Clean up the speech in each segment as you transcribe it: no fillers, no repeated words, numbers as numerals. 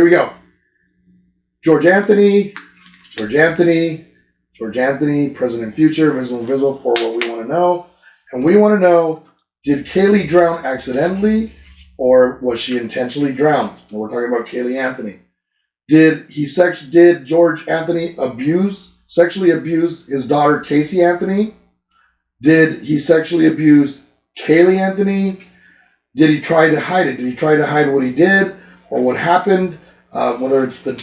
we go. George Anthony, present and future, visible and invisible for what we want to know. And we want to know, did Caylee drown accidentally or was she intentionally drowned? And we're talking about Caylee Anthony. Did George Anthony sexually abuse his daughter Casey Anthony? Did he sexually abuse Caylee Anthony? Did he try to hide it? Did he try to hide what he did or what happened? Whether it's the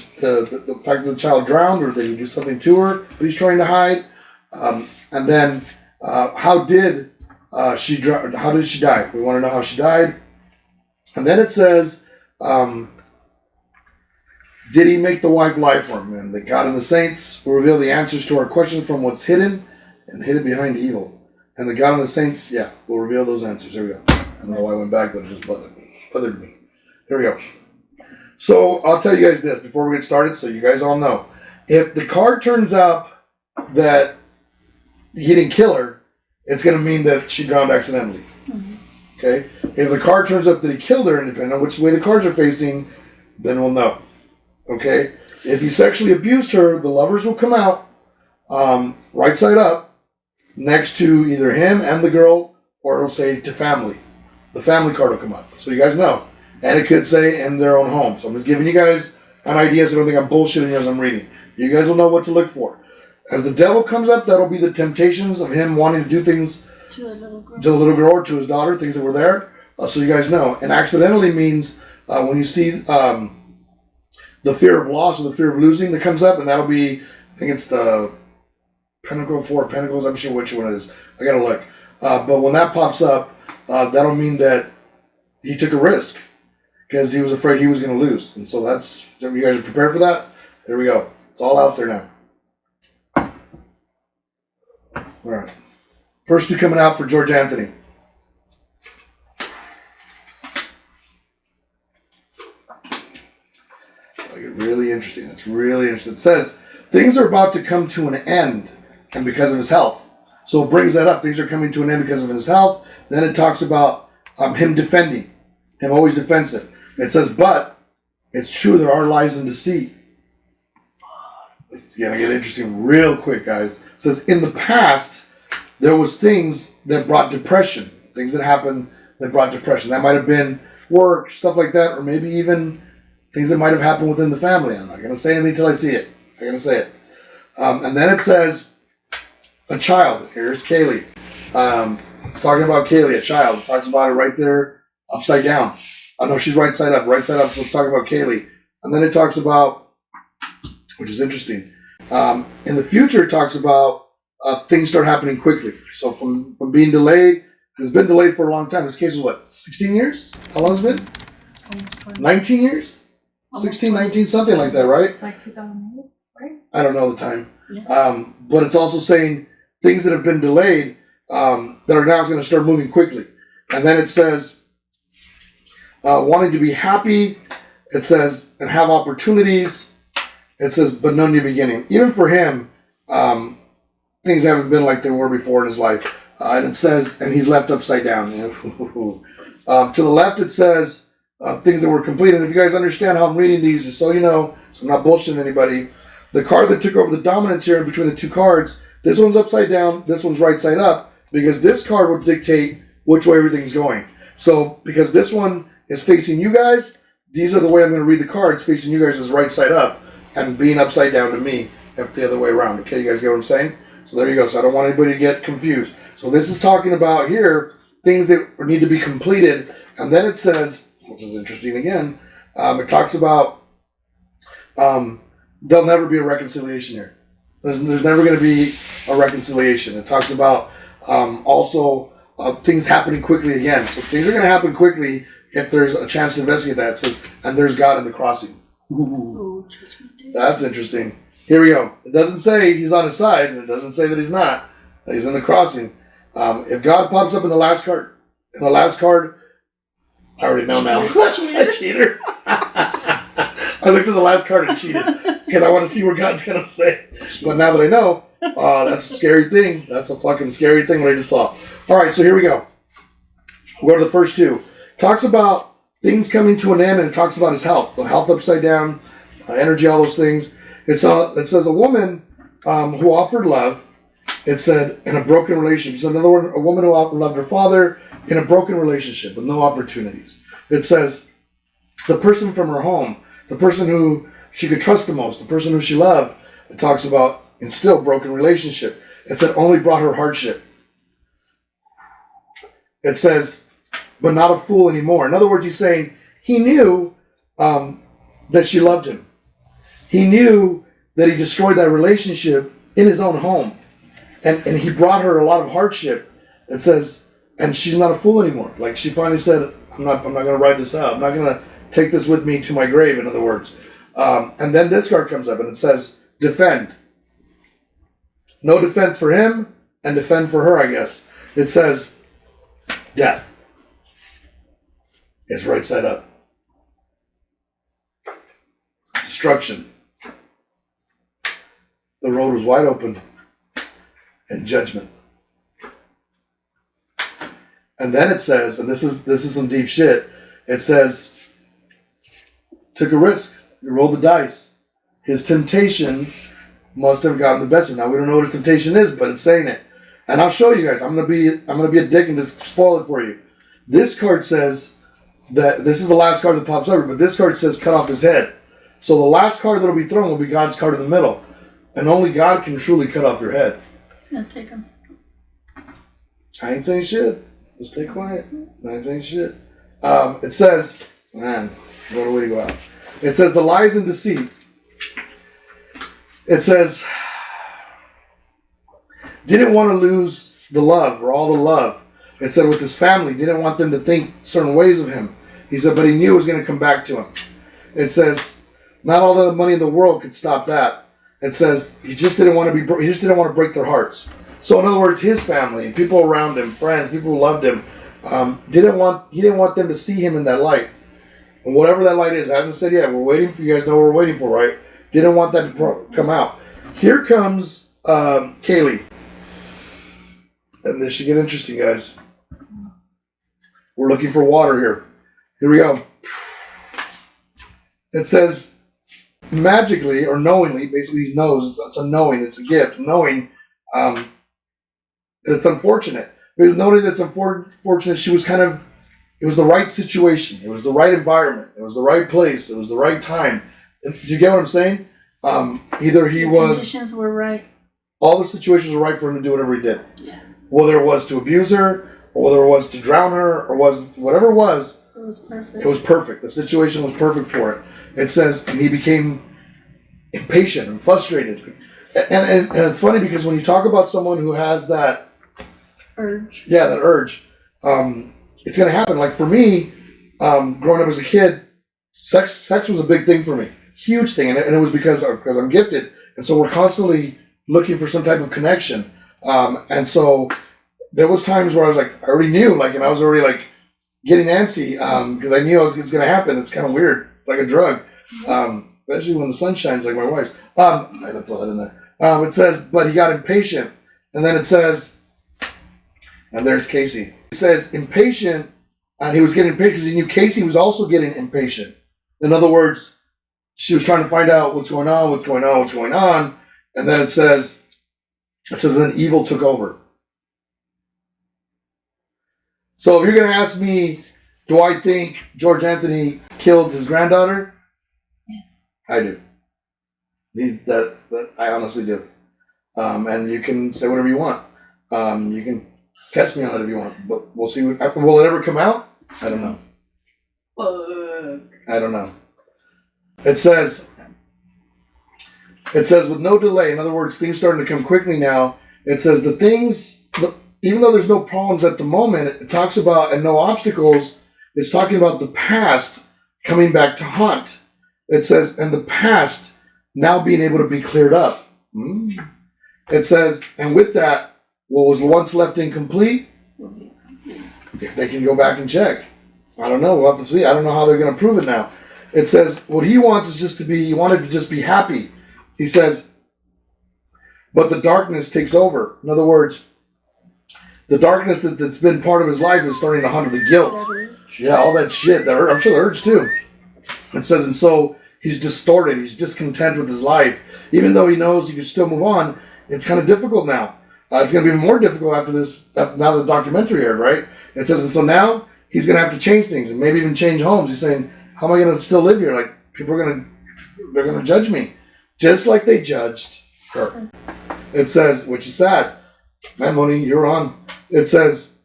fact that the child drowned or did he do something to her that he's trying to hide? And then how did she die? We want to know how she died. And then it says, did he make the wife lie for him? And that God and the saints will reveal the answers to our questions from what's hidden and hidden behind evil. And the God and the saints, will reveal those answers. There we go. I don't know why I went back, but it just bothered me. Here we go. So I'll tell you guys this before we get started, so you guys all know. If the card turns up that he didn't kill her, it's going to mean that she drowned accidentally. Mm-hmm. Okay? If the card turns up that he killed her, and depending on which way the cards are facing, then we'll know. Okay? If he sexually abused her, the lovers will come out right side up next to either him and the girl, or it'll say to family. The family card will come up. So you guys know. And it could say in their own home. So I'm just giving you guys an idea so I don't think I'm bullshitting as I'm reading. You guys will know what to look for. As the devil comes up, that'll be the temptations of him wanting to do things to the little girl or to his daughter, things that were there. So you guys know. And accidentally means when you see the fear of loss or the fear of losing that comes up, and that'll be, I think it's the Four of Pentacles, I'm sure which one it is. I gotta look. But when that pops up, that'll mean that he took a risk because he was afraid he was going to lose. And so you guys are prepared for that? There we go. It's all out there now. All right. First two coming out for George Anthony. Really interesting. It's really interesting. It says, things are about to come to an end and because of his health. So it brings that up. Things are coming to an end because of his health. Then it talks about him defending. Him always defensive. It says, but it's true there are lies and deceit. This is going to get interesting real quick, guys. It says, in the past, there was things that brought depression. Things that happened that brought depression. That might have been work, stuff like that, or maybe even things that might have happened within the family. I'm not going to say anything until I see it. I'm going to say it. And then it says, a child. Here's Caylee. It's talking about Caylee, a child. It talks about it right there, upside down. Oh, no, she's right side up. Right side up, so it's talking about Caylee. And then it talks about, which is interesting, in the future it talks about things start happening quickly. So from being delayed, it's been delayed for a long time. This case was what, 16 years? How long has it been? 19 years? 16, 19, something like that, right? Like 2008, right? I don't know the time. Yeah. But it's also saying things that have been delayed that are now going to start moving quickly. And then it says, wanting to be happy, it says, and have opportunities. It says, but no new beginning. Even for him, things haven't been like they were before in his life. And it says, and he's left upside down. To the left, it says, things that were complete. And if you guys understand how I'm reading these, just so you know, so I'm not bullshitting anybody, the card that took over the dominance here in between the two cards, this one's upside down, this one's right side up, because this card will dictate which way everything's going. So, because this one is facing you guys, these are the way I'm going to read the cards, facing you guys is right side up, and being upside down to me, if the other way around. Okay, you guys get what I'm saying? So there you go. So I don't want anybody to get confused. So this is talking about here, things that need to be completed, and then it says, which is interesting again, it talks about there'll never be a reconciliation here. There's never going to be a reconciliation. It talks about also things happening quickly again. So things are going to happen quickly if there's a chance to investigate that. It says, and there's God in the crossing. Ooh, that's interesting. Here we go. It doesn't say he's on his side, and it doesn't say that he's not. That he's in the crossing. If God pops up in the last card, I already know now. I cheater. I looked at the last card and cheated because I want to see what God's going to say. But now that I know, that's a scary thing. That's a fucking scary thing what I just saw. All right, so here we go. We'll go to the first two. Talks about things coming to an end, and it talks about his health. The health upside down, energy, all those things. It says a woman who offered love. It said in a broken relationship. So in other words, a woman who loved her father in a broken relationship with no opportunities. It says the person from her home, the person who she could trust the most, the person who she loved. It talks about in still broken relationship. It said only brought her hardship. It says, but not a fool anymore. In other words, he's saying he knew that she loved him. He knew that he destroyed that relationship in his own home. And he brought her a lot of hardship. It says, and she's not a fool anymore. Like she finally said, I'm not going to ride this out. I'm not going to take this with me to my grave, in other words. And then this card comes up and it says, defend. No defense for him and defend for her, I guess. It says, death. It's right side up. Destruction. The road was wide open. And judgment. And then it says, and this is some deep shit, it says, took a risk. He rolled the dice. His temptation must have gotten the best of him. Now we don't know what his temptation is, but it's saying it. And I'll show you guys. I'm gonna be a dick and just spoil it for you. This card says that this is the last card that pops over, but this card says cut off his head. So the last card that'll be thrown will be God's card in the middle. And only God can truly cut off your head. It's gonna take him. I ain't saying shit. Just stay quiet. I ain't saying shit. It says, man, what a way to go out. It says the lies and deceit. It says, didn't want to lose the love or all the love. It said with his family, didn't want them to think certain ways of him. He said, but he knew it was going to come back to him. It says, not all the money in the world could stop that. It says he just didn't want to break their hearts. So in other words, his family and people around him, friends, people who loved him, he didn't want them to see him in that light. And whatever that light is, hasn't said yet. We're waiting for you guys. Know what we're waiting for, right? Didn't want that to come out. Here comes Caylee, and this should get interesting, guys. We're looking for water here. Here we go. It says, magically or knowingly, basically he knows, it's a knowing, it's a gift, knowing that it's unfortunate. Because knowing that it's unfortunate, she was it was the right situation, it was the right environment, it was the right place, it was the right time. Do you get what I'm saying? Either the conditions were right. All the situations were right for him to do whatever he did. Yeah. Whether it was to abuse her, or whether it was to drown her, or whatever it was. It was perfect. It was perfect. The situation was perfect for it. It says, and he became impatient and frustrated. And it's funny because when you talk about someone who has that urge. Yeah, that urge. It's going to happen. Like for me, growing up as a kid, sex was a big thing for me. Huge thing. And it was because I'm gifted. And so we're constantly looking for some type of connection. And so there was times where I was like, I already knew, like, and I was already like getting antsy because I knew it's going to happen. It's kind of weird. It's like a drug. Especially when the sun shines like my wife's. I had to throw that in there. It says, but he got impatient. And then it says, and there's Casey. It says impatient, and he was getting impatient because he knew Casey was also getting impatient. In other words, she was trying to find out what's going on. And then it says then evil took over. So if you're going to ask me, do I think George Anthony killed his granddaughter? Yes. I do. That I honestly do. And you can say whatever you want. You can test me on it if you want, but we'll see. Will it ever come out? I don't know. I don't know. It says with no delay. In other words, things starting to come quickly now. It says even though there's no problems at the moment, it talks about, and no obstacles, it's talking about the past coming back to haunt. It says, and the past now being able to be cleared up. It says, and with that, what was once left incomplete, if they can go back and check. I don't know. We'll have to see. I don't know how they're going to prove it now. It says, what he wants is he wanted to just be happy. He says, but the darkness takes over. In other words, the darkness that's been part of his life is starting to hunt the guilt. Yeah, all that shit. I'm sure the urge too. It says, and so he's distorted. He's discontent with his life. Even though he knows he can still move on, it's kind of difficult now. It's going to be even more difficult after this, now the documentary aired, right? It says, and so now he's going to have to change things and maybe even change homes. He's saying, how am I going to still live here? Like, people are they're going to judge me. Just like they judged her. It says, which is sad. Man, Moni, you're on. It says,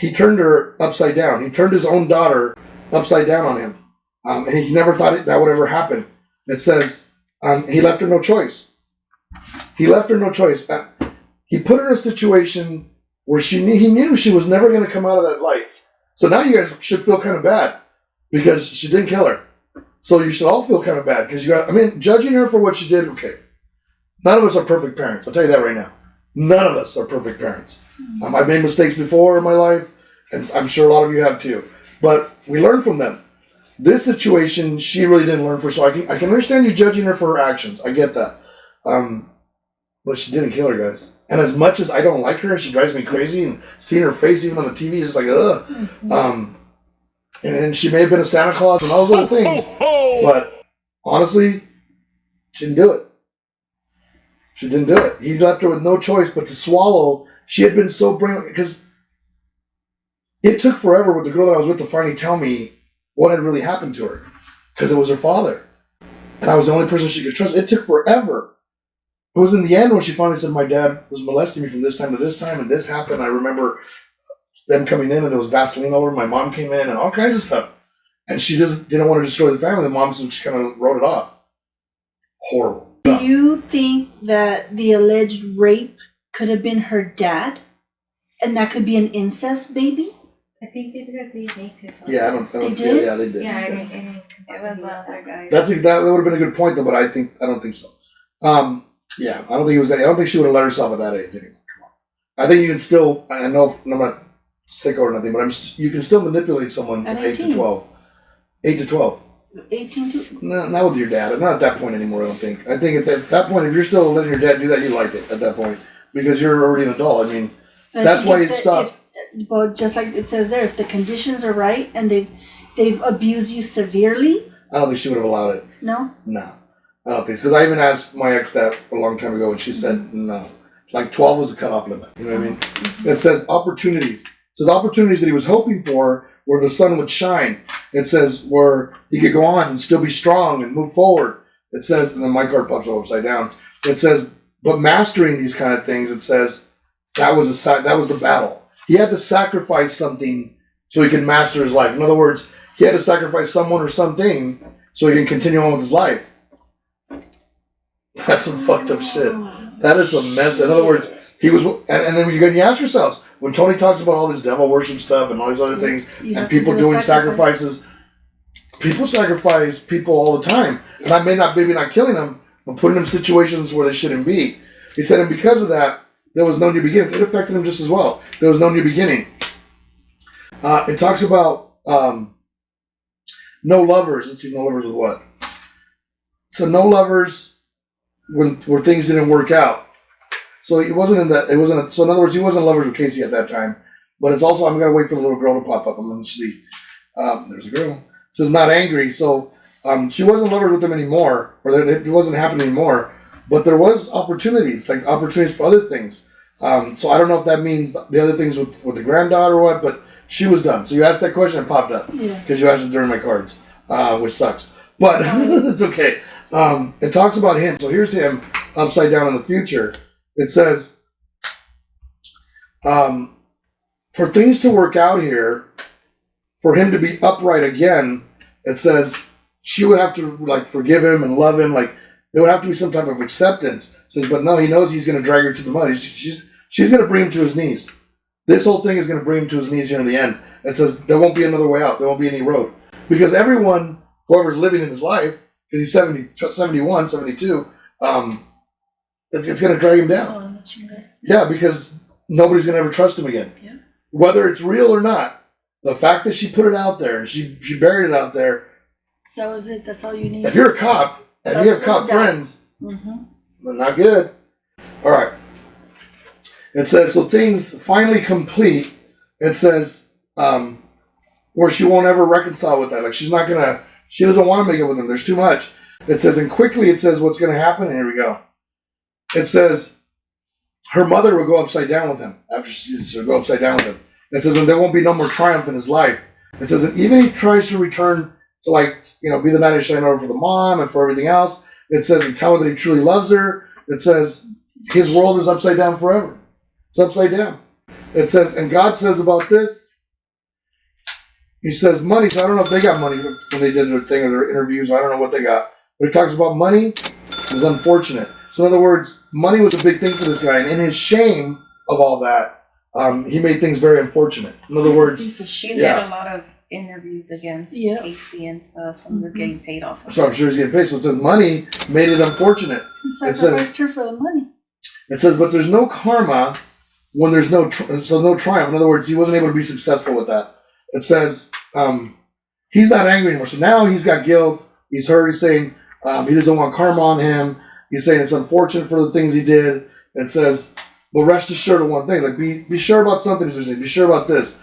he turned her upside down. He turned his own daughter upside down on him. And he never thought that would ever happen. It says, he left her no choice. He left her no choice. He put her in a situation where he knew she was never going to come out of that life. So now you guys should feel kind of bad because she didn't kill her. So you should all feel kind of bad because judging her for what she did, okay. None of us are perfect parents. I'll tell you that right now. None of us are perfect parents. I've made mistakes before in my life, and I'm sure a lot of you have too. But we learn from them. This situation, she really didn't learn from. So I can understand you judging her for her actions. I get that. But she didn't kill her, guys. And as much as I don't like her, she drives me crazy, and seeing her face even on the TV is just like, ugh. And she may have been a Santa Claus and all those other things. But honestly, she didn't do it. She didn't do it. He left her with no choice but to swallow. She had been so brainwashed. Because it took forever with the girl that I was with to finally tell me what had really happened to her. Because it was her father. And I was the only person she could trust. It took forever. It was in the end when she finally said, my dad was molesting me from this time to this time, and this happened. I remember them coming in, and there was Vaseline all over. My mom came in, and all kinds of stuff. And she just didn't want to destroy the family. The mom just kind of wrote it off. Horrible. Do you think that the alleged rape could have been her dad? And that could be an incest baby? I think they did these natives. Yeah, I don't. They did? Yeah, they did. Yeah, I mean, it was other guy. That would have been a good point, though. But I don't think so. Yeah, I don't think it was that. I don't think she would have let herself at that age anymore. Come on. I think you can still. I know I'm not sick or nothing, but you can still manipulate someone from 8 to 12. 8 to 12. 18 to... No, not with your dad. Not at that point anymore, I don't think. I think at that point, if you're still letting your dad do that, you like it at that point. Because you're already an adult. I mean, that's why you'd stop. Well, just like it says there, if the conditions are right and they've abused you severely... I don't think she would have allowed it. No? No. I don't think so. Because I even asked my ex that a long time ago, and she said no. Like 12 was the cutoff limit. You know what I mean? It says opportunities. It says opportunities that he was hoping for where the sun would shine. It says where he could go on and still be strong and move forward. It says, and then my card pops up upside down. It says, but mastering these kind of things, it says that was the battle. He had to sacrifice something so he could master his life. In other words, he had to sacrifice someone or something so he can continue on with his life. That's some fucked up shit. That is a mess. In other words, he was, and then you ask yourselves, when Tony talks about all this devil worship stuff and all these other things, and people doing sacrifices, people sacrifice people all the time. And I maybe not killing them, but putting them in situations where they shouldn't be. He said, and because of that, there was no new beginning. It affected him just as well. There was no new beginning. It talks about no lovers. Let's see, no lovers with what? So no lovers where things didn't work out. So he wasn't in that. It wasn't. So in other words, he wasn't lovers with Casey at that time. But it's also, I'm gonna wait for the little girl to pop up. I'm gonna see. There's a girl. It says not angry. So she wasn't lovers with him anymore, or that it wasn't happening anymore. But there was opportunities for other things. So I don't know if that means the other things with the granddaughter or what. But she was done. So you asked that question, it popped up because you asked it during my cards, which sucks. But it's okay. It talks about him. So here's him upside down in the future. It says, for things to work out here, for him to be upright again, it says she would have to forgive him and love him. There would have to be some type of acceptance. It says, but no, he knows he's going to drag her to the mud. She's going to bring him to his knees. This whole thing is going to bring him to his knees here in the end. It says there won't be another way out. There won't be any road. Because everyone, whoever's living in his life, because he's 70, 71, 72, it's going to drag him down. Yeah, because nobody's going to ever trust him again. Yeah. Whether it's real or not, the fact that she put it out there, and she buried it out there. That was it. That's all you need. If you're a cop, and you have cop friends, they're not good. All right. It says, so things finally complete. It says, where she won't ever reconcile with that. Like she doesn't want to make it with him. There's too much. It says, and quickly it says what's going to happen. And here we go. It says her mother will go upside down with him after she sees her go upside down with him. It says, and there won't be no more triumph in his life. It says, and even he tries to return to be the knight in shining armor for the mom and for everything else. It says, and tell her that he truly loves her. It says, his world is upside down forever. It's upside down. It says, and God says about this, he says money. So I don't know if they got money when they did their thing or their interviews. I don't know what they got. But he talks about money was unfortunate. So in other words, money was a big thing for this guy. And in his shame of all that, he made things very unfortunate. In other words, he did a lot of interviews against Casey and stuff. So he was getting paid off of so I'm sure he's getting paid. So it says money made it unfortunate. It says her for the money. It says, but there's no karma when there's no triumph. In other words, he wasn't able to be successful with that. It says he's not angry anymore. So now he's got guilt. He's hurt. He's saying he doesn't want karma on him. He's saying it's unfortunate for the things he did. It says, but rest assured of one thing. Like be sure about something. He's saying, be sure about this.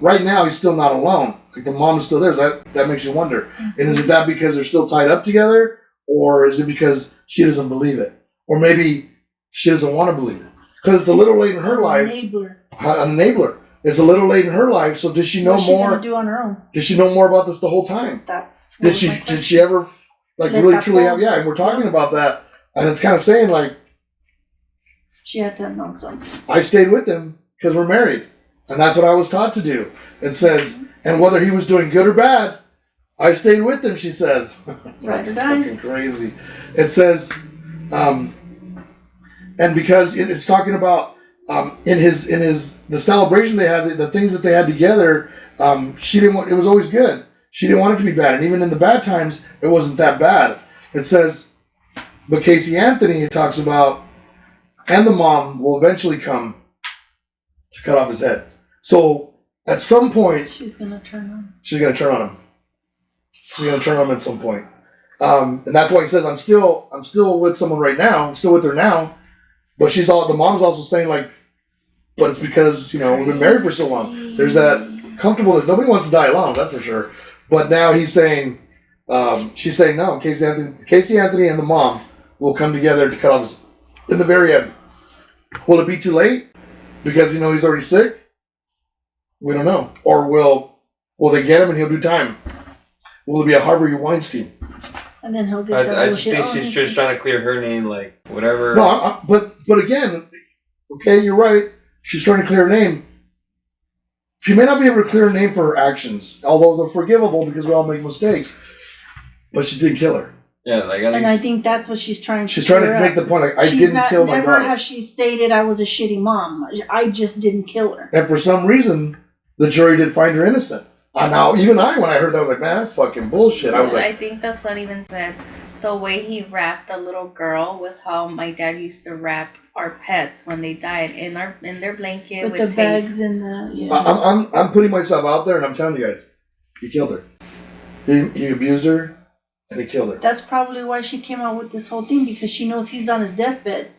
Right now he's still not alone. Like the mom is still there. So that makes you wonder. Mm-hmm. And is it that because they're still tied up together, or is it because she doesn't believe it, or maybe she doesn't want to believe it? Because it's a little late in her life. An enabler. It's a little late in her life. So did she know more? What's she gonna do on her own? Did she know more about this the whole time? Did she ever really truly have? Yeah, and we're talking about that, and it's kind of saying like she had to have known something. I stayed with him because we're married, and that's what I was taught to do. It says, and whether he was doing good or bad, I stayed with him. She says, right or die. Fucking crazy. It says, and because it's talking about. In the celebration they had, the things that they had together, she didn't want. It was always good. She didn't want it to be bad, and even in the bad times, it wasn't that bad. It says, but Casey Anthony talks about, and the mom will eventually come to cut off his head. So at some point, she's gonna turn on him. She's gonna turn on him. She's gonna turn on him at some point, and that's why he says, I'm still with someone right now. I'm still with her now. But the mom's also saying like, but it's because, we've been married for so long. There's that comfortable, nobody wants to die alone, that's for sure. But now he's saying, she's saying no, Casey Anthony and the mom will come together to cut off his, in the very end. Will it be too late? Because, he's already sick? We don't know. Or will they get him and he'll do time? Will it be a Harvey Weinstein? And then he'll get I just think she's just trying to clear her name, like, whatever. No, but again, okay, you're right. She's trying to clear her name. She may not be able to clear her name for her actions, although they're forgivable because we all make mistakes. But she didn't kill her. Yeah, like at least. And I think that's what she's trying to. She's trying to make the point, like, I didn't kill my daughter. Never has she stated I was a shitty mom. I just didn't kill her. And for some reason, the jury did find her innocent. Now, even when I heard that, I was like, man, that's fucking bullshit. I think the son even said the way he wrapped the little girl was how my dad used to wrap our pets when they died in their blanket with the tape. bags and the. Yeah. I'm putting myself out there, and I'm telling you guys, he killed her. He abused her, and he killed her. That's probably why she came out with this whole thing, because she knows he's on his deathbed.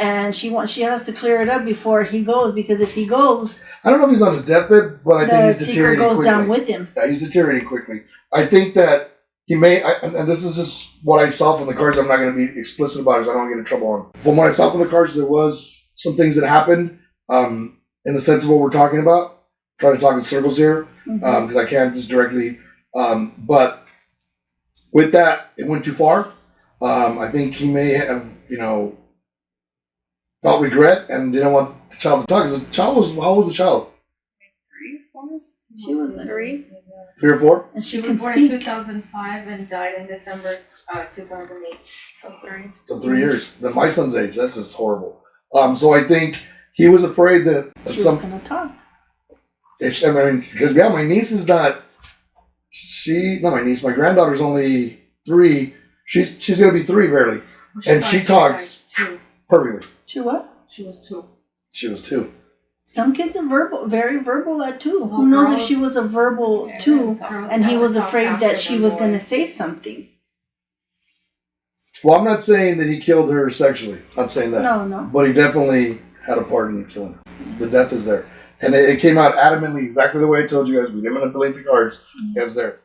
And she has to clear it up before he goes, because if he goes, I don't know if he's on his deathbed, but I think he's deteriorating quickly. The secret goes down with him. Yeah, he's deteriorating quickly. I think that he may, and this is just what I saw from the cards. I'm not going to be explicit about it because I don't want to get in trouble on. From what I saw from the cards, there was some things that happened in the sense of what we're talking about. I'm trying to talk in circles here because I can't just directly. But with that, it went too far. I think he may have, felt regret and didn't want the child to talk. Because the child was, how old was the child? 3, 4? She was 3. 3 or 4? And She was born in 2005 and died in December 2008. So 3. So 3 years. Then my son's age. That's just horrible. So I think he was afraid that she was going to talk. Because my niece is not. Not my niece. My granddaughter's only 3. She's gonna be 3 barely, and she talks perfectly. She what? She was 2. She was 2. Some kids are verbal, very verbal at 2. Who knows if she was a verbal 2, and he was afraid that she was going to say something. Well, I'm not saying that he killed her sexually. I'm not saying that. No. But he definitely had a part in killing her. The death is there. And it came out adamantly exactly the way I told you guys. We didn't manipulate the cards. It was there.